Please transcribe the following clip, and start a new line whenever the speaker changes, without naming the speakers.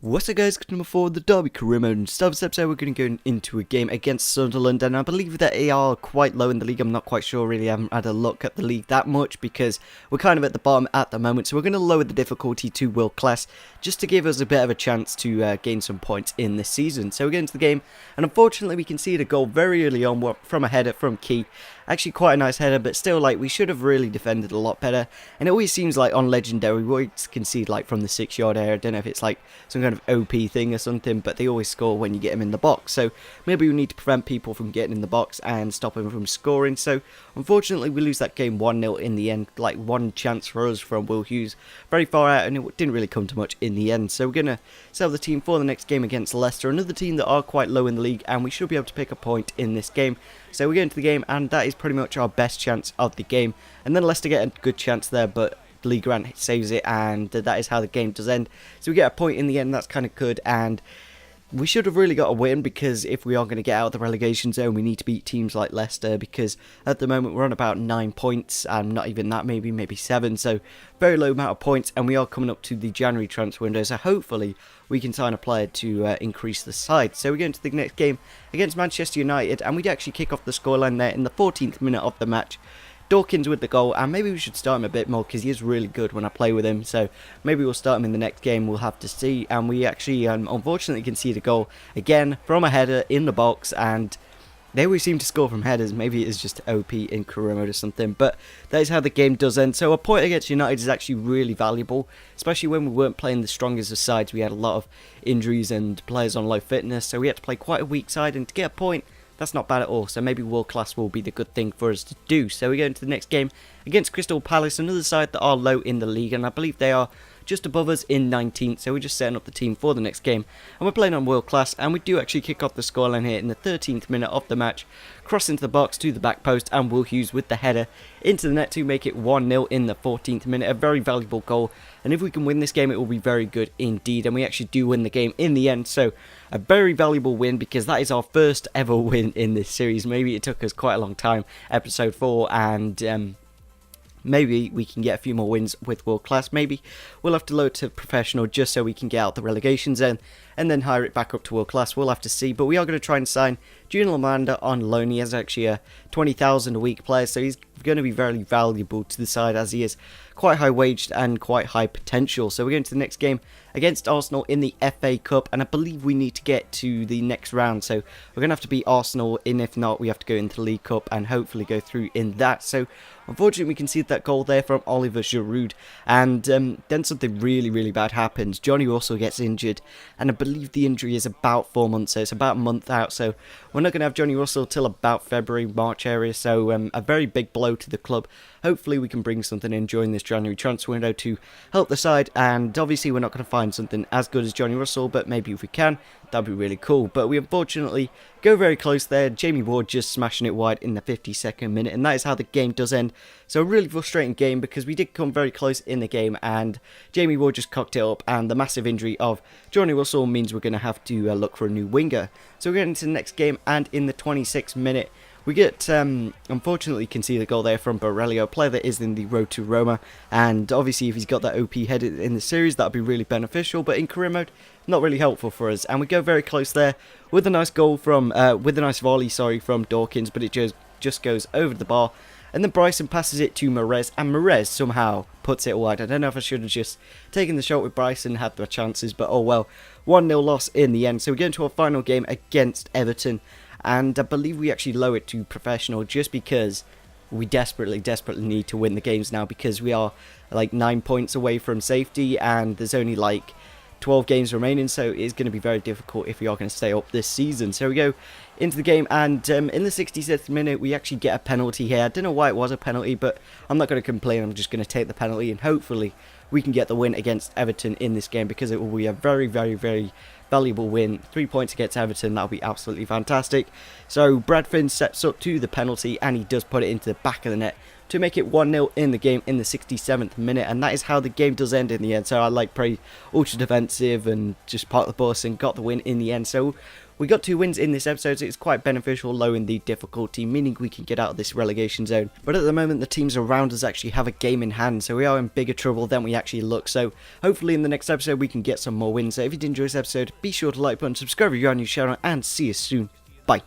What's up guys, number 4, the Derby career mode, and stuff. This episode we're going to go into a game against Sunderland, and I believe that they are quite low in the league. I'm not quite sure really, I haven't had a look at the league that much because we're kind of at the bottom at the moment, so we're going to lower the difficulty to world class just to give us a bit of a chance to gain some points in this season. So we get into the game, and unfortunately we conceded a goal very early on from a header from Key. Actually quite a nice header, but still, like, we should have really defended a lot better. And it always seems like on Legendary we always concede like from the 6-yard area. I don't know if it's like some kind of OP thing or something, but they always score when you get them in the box. So maybe we need to prevent people from getting in the box and stop them from scoring. So unfortunately we lose that game 1-0 in the end. Like, one chance for us from Will Hughes very far out, and it didn't really come to much in the end. So we're going to sell the team for the next game against Leicester, another team that are quite low in the league, and we should be able to pick a point in this game. So we get into the game, and that is pretty much our best chance of the game. And then Leicester get a good chance there, but Lee Grant saves it, and that is how the game does end. So we get a point in the end. That's kind of good, and we should have really got a win, because if we are going to get out of the relegation zone, we need to beat teams like Leicester, because at the moment we're on about 9 points, and not even that, maybe 7, so very low amount of points, and we are coming up to the January transfer window, so hopefully we can sign a player to increase the side. So we go into the next game against Manchester United, and we'd actually kick off the scoreline there in the 14th minute of the match. Dawkins with the goal, and maybe we should start him a bit more because he is really good when I play with him, so maybe we'll start him in the next game, we'll have to see. And we actually unfortunately concede a goal again from a header in the box, and they always seem to score from headers. Maybe it is just OP in career mode or something, but that is how the game does end. So a point against United is actually really valuable, especially when we weren't playing the strongest of sides. We had a lot of injuries and players on low fitness, so we had to play quite a weak side, and to get a point, that's not bad at all. So maybe world class will be the good thing for us to do. So we go into the next game against Crystal Palace, another side that are low in the league, and I believe they are just above us in 19th. So we're just setting up the team for the next game, and we're playing on world class, and we do actually kick off the scoreline here in the 13th minute of the match. Cross into the box to the back post, and Will Hughes with the header into the net to make it 1-0 in the 14th minute. A very valuable goal, and if we can win this game, it will be very good indeed. And we actually do win the game in the end, so a very valuable win, because that is our first ever win in this series. Maybe it took us quite a long time, episode 4, and maybe we can get a few more wins with world class. Maybe we'll have to load to professional just so we can get out the relegation zone and then hire it back up to world class. We'll have to see, but we are going to try and sign Junior Lamanda on loan. He has actually a 20,000 a week player, so he's going to be very valuable to the side, as he is quite high waged and quite high potential. So we're going to the next game against Arsenal in the FA Cup, and I believe we need to get to the next round, so we're going to have to beat Arsenal, and if not, we have to go into the League Cup and hopefully go through in that. So unfortunately we conceded that goal there from Oliver Giroud, and then something really bad happens. Johnny Russell gets injured, and I believe the injury is about 4 months, so it's about a month out, so we're not going to have Johnny Russell till about February, March area, so a very big blow to the club. Hopefully we can bring something in during this January transfer window to help the side, and obviously we're not going to find something as good as Johnny Russell, but maybe if we can, that'd be really cool. But we unfortunately go very close there. Jamie Ward just smashing it wide in the 52nd minute, and that is how the game does end. So a really frustrating game, because we did come very close in the game, and Jamie Ward just cocked it up, and the massive injury of Johnny Russell means we're going to have to look for a new winger. So we're getting into the next game, and in the 26th minute, we get, unfortunately, concede a goal there from Borrello, a player that is in the road to Roma, and obviously if he's got that OP head in the series, that would be really beneficial, but in career mode, not really helpful for us. And we go very close there with a nice goal from, with a nice volley, from Dawkins, but it just goes over the bar, and then Bryson passes it to Mahrez, and Mahrez somehow puts it wide. I don't know if I should have just taken the shot with Bryson, had the chances, but oh well, 1-0 loss in the end. So we get into our final game against Everton, and I believe we actually lower it to professional just because we desperately need to win the games now, because we are like 9 points away from safety, and there's only like 12 games remaining, so it's going to be very difficult if we are going to stay up this season. So we go into the game, and in the 66th minute we actually get a penalty here. I don't know why it was a penalty, but I'm not going to complain. I'm just going to take the penalty, and hopefully we can get the win against Everton in this game, because it will be a very valuable win. 3 points against Everton, that'll be absolutely fantastic. So Brad Finn steps up to the penalty, and he does put it into the back of the net to make it 1-0 in the game in the 67th minute, and that is how the game does end in the end. So I like pretty ultra defensive and just parked the bus and got the win in the end. So we got 2 wins in this episode, so it's quite beneficial, low in the difficulty, meaning we can get out of this relegation zone. But at the moment, the teams around us actually have a game in hand, so we are in bigger trouble than we actually look. So hopefully in the next episode, we can get some more wins. So if you did enjoy this episode, be sure to like button, subscribe if you're on your channel, and see you soon. Bye.